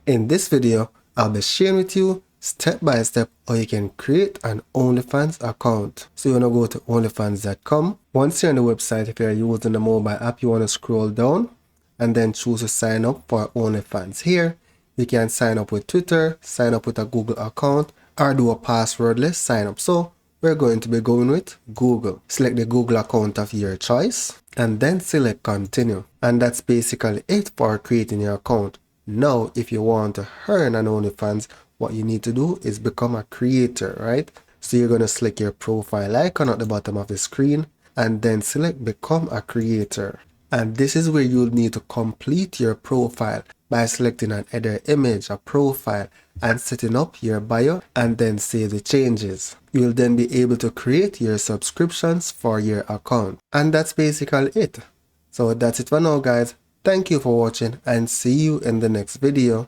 In this video, I'll be sharing with you step by step how you can create an OnlyFans account. So you want to go to onlyfans.com. Once you're on the website, if you're using the mobile app, you want to scroll down and then choose to sign up for OnlyFans. Here, you can sign up with Twitter, sign up with a Google account, or do a passwordless sign up. So we're going to be going with Google. Select the Google account of your choice and then select continue. And that's basically it for creating your account. Now, if you want to earn an OnlyFans, what you need to do is become a creator, right? So you're going to select your profile icon at the bottom of the screen and then select become a creator. And this is where you'll need to complete your profile by selecting an header image, a profile, and setting up your bio and then save the changes. You'll then be able to create your subscriptions for your account. And that's basically it. So that's it for now, guys. Thank you for watching and see you in the next video.